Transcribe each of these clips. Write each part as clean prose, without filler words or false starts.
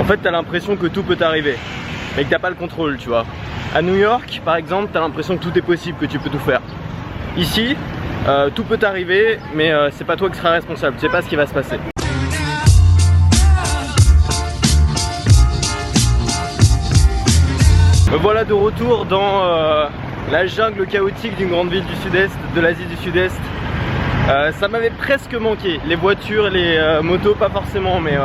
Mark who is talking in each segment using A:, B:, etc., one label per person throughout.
A: En fait t'as l'impression que tout peut t'arriver, mais que t'as pas le contrôle, tu vois. À New York par exemple, t'as l'impression que tout est possible, que tu peux tout faire. Ici, tout peut t'arriver, mais c'est pas toi qui seras responsable, tu sais pas ce qui va se passer. Me voilà de retour dans la jungle chaotique d'une grande ville du sud-est, de l'Asie du sud-est. Ça m'avait presque manqué, les voitures, les motos pas forcément, mais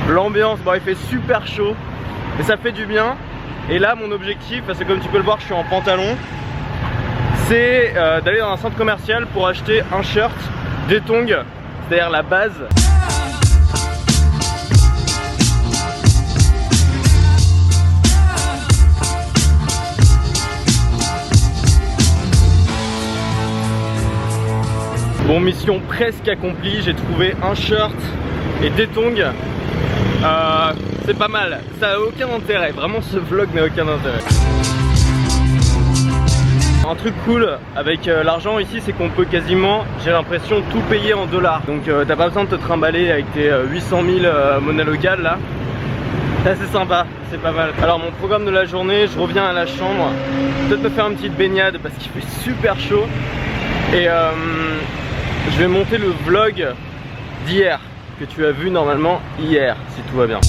A: l'ambiance, bon il fait super chaud, mais ça fait du bien. Et là mon objectif, parce que comme tu peux le voir je suis en pantalon, c'est d'aller dans un centre commercial pour acheter un shirt, des tongs, c'est-à-dire la base. Bon, mission presque accomplie, j'ai trouvé un shirt et des tongs. C'est pas mal, ça a aucun intérêt, vraiment ce vlog n'a aucun intérêt. Un truc cool avec l'argent ici, c'est qu'on peut quasiment, j'ai l'impression, tout payer en dollars. Donc t'as pas besoin de te trimballer avec tes 800 000 monnaies locales là. C'est assez sympa, c'est pas mal. Alors mon programme de la journée, je reviens à la chambre, peut-être me faire une petite baignade parce qu'il fait super chaud. Et je vais monter le vlog d'hier, que tu as vu normalement hier, si tout va bien.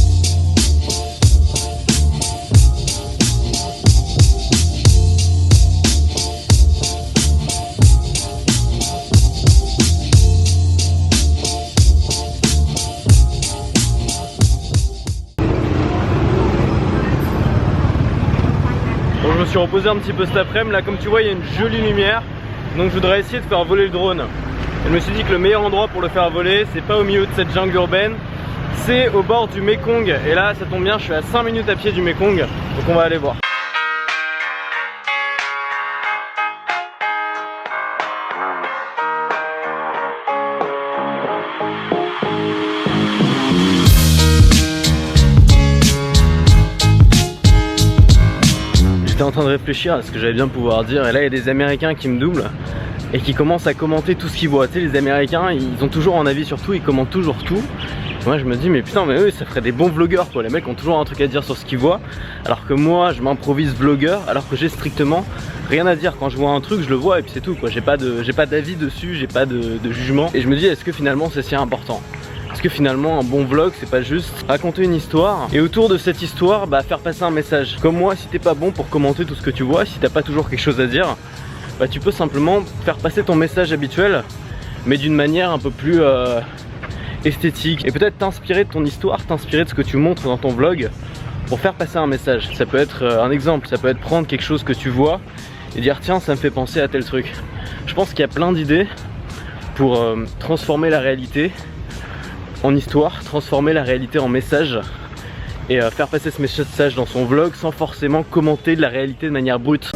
A: Bon, je me suis reposé un petit peu cet après-midi, là comme tu vois il y a une jolie lumière, donc je voudrais essayer de faire voler le drone. Et je me suis dit que le meilleur endroit pour le faire voler, c'est pas au milieu de cette jungle urbaine, c'est au bord du Mekong. Et là ça tombe bien, je suis à 5 minutes à pied du Mekong, donc on va aller voir. J'étais en train de réfléchir à ce que j'allais bien pouvoir dire, et là il y a des Américains qui me doublent et qui commencent à commenter tout ce qu'ils voient. Tu sais, les Américains, ils ont toujours un avis sur tout, ils commentent toujours tout. Moi je me dis mais putain, mais eux ça ferait des bons vlogueurs quoi. Les mecs ont toujours un truc à dire sur ce qu'ils voient, alors que moi je m'improvise vlogueur alors que j'ai strictement rien à dire. Quand je vois un truc je le vois et puis c'est tout quoi. J'ai pas d'avis dessus, j'ai pas de jugement. Et je me dis est-ce que finalement c'est si important? Est-ce que finalement un bon vlog c'est pas juste raconter une histoire et autour de cette histoire bah, faire passer un message? Comme moi, si t'es pas bon pour commenter tout ce que tu vois, si t'as pas toujours quelque chose à dire, bah, tu peux simplement faire passer ton message habituel mais d'une manière un peu plus esthétique, et peut-être t'inspirer de ton histoire, t'inspirer de ce que tu montres dans ton vlog pour faire passer un message. Ça peut être un exemple, ça peut être prendre quelque chose que tu vois et dire tiens ça me fait penser à tel truc. Je pense qu'il y a plein d'idées pour transformer la réalité en histoire, transformer la réalité en message et faire passer ce message dans son vlog sans forcément commenter de la réalité de manière brute.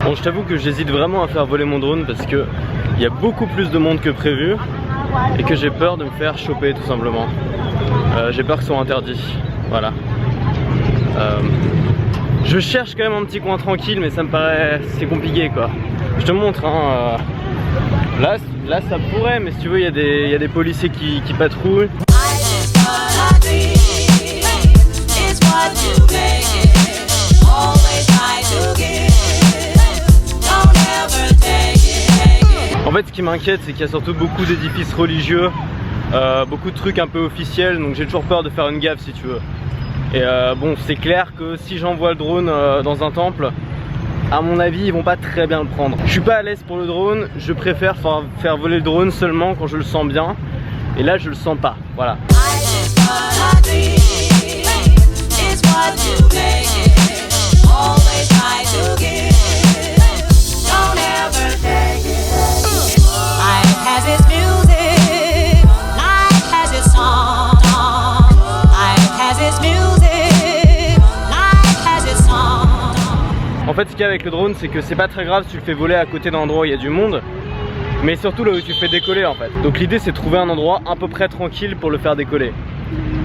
A: Bon, je t'avoue que j'hésite vraiment à faire voler mon drone parce que il y a beaucoup plus de monde que prévu et que j'ai peur de me faire choper tout simplement. J'ai peur que ce soit interdit. Voilà. Je cherche quand même un petit coin tranquille, mais ça me paraît c'est compliqué quoi. Je te montre hein, là ça pourrait, mais si tu veux il y a des policiers qui patrouillent. En fait ce qui m'inquiète c'est qu'il y a surtout beaucoup d'édifices religieux, beaucoup de trucs un peu officiels, donc j'ai toujours peur de faire une gaffe si tu veux. Et bon c'est clair que si j'envoie le drone dans un temple, à mon avis ils vont pas très bien le prendre. Je suis pas à l'aise pour le drone, je préfère faire voler le drone seulement quand je le sens bien, et là je le sens pas, voilà. En fait ce qu'il y a avec le drone c'est que c'est pas très grave si tu le fais voler à côté d'un endroit où il y a du monde, mais surtout là où tu fais décoller en fait. Donc l'idée c'est de trouver un endroit à peu près tranquille pour le faire décoller.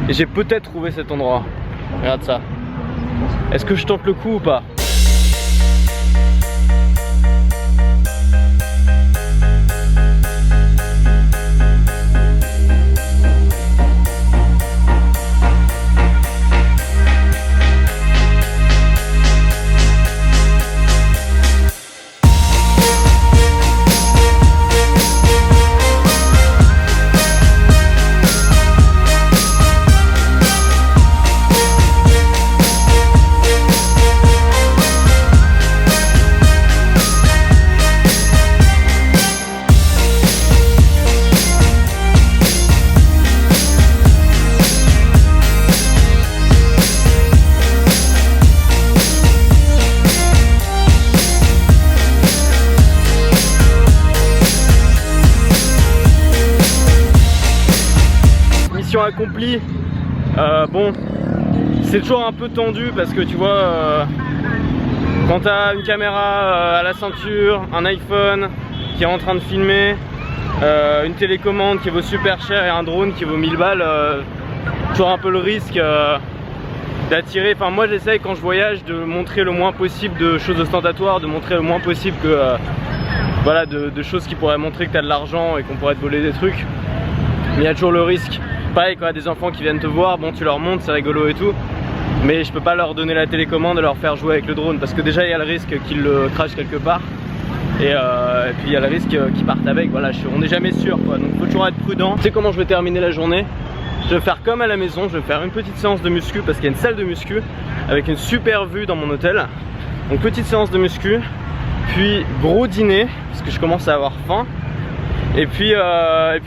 A: Et j'ai peut-être trouvé cet endroit. Regarde ça. Est-ce que je tente le coup ou pas? Mission accomplie. Bon, c'est toujours un peu tendu parce que tu vois, quand t'as une caméra à la ceinture, un iPhone qui est en train de filmer, une télécommande qui vaut super cher et un drone qui vaut 1000 balles, toujours un peu le risque d'attirer. Enfin, moi j'essaye quand je voyage de montrer le moins possible de choses ostentatoires, de montrer le moins possible que voilà, de choses qui pourraient montrer que t'as de l'argent et qu'on pourrait te voler des trucs. Mais il y a toujours le risque. Pareil, quand il y a des enfants qui viennent te voir, bon tu leur montres, c'est rigolo et tout, mais je peux pas leur donner la télécommande et leur faire jouer avec le drone parce que déjà il y a le risque qu'ils le crachent quelque part et puis il y a le risque qu'ils partent avec. Voilà, on n'est jamais sûr quoi, donc faut toujours être prudent. Tu sais comment je vais terminer la journée? Je vais faire comme à la maison, je vais faire une petite séance de muscu parce qu'il y a une salle de muscu avec une super vue dans mon hôtel. Donc petite séance de muscu, puis gros dîner parce que je commence à avoir faim. Et puis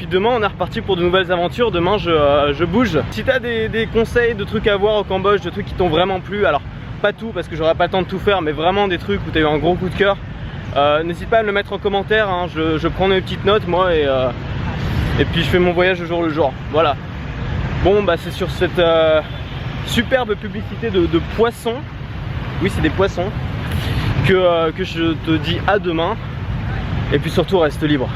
A: demain on est reparti pour de nouvelles aventures. Demain je bouge. Si t'as des conseils de trucs à voir au Cambodge, de trucs qui t'ont vraiment plu, alors pas tout parce que j'aurai pas le temps de tout faire, mais vraiment des trucs où t'as eu un gros coup de cœur, n'hésite pas à me le mettre en commentaire, hein. Je prends mes petites notes moi et puis je fais mon voyage au jour le jour. Voilà. Bon bah c'est sur cette superbe publicité de poissons, oui c'est des poissons, que je te dis à demain. Et puis surtout reste libre.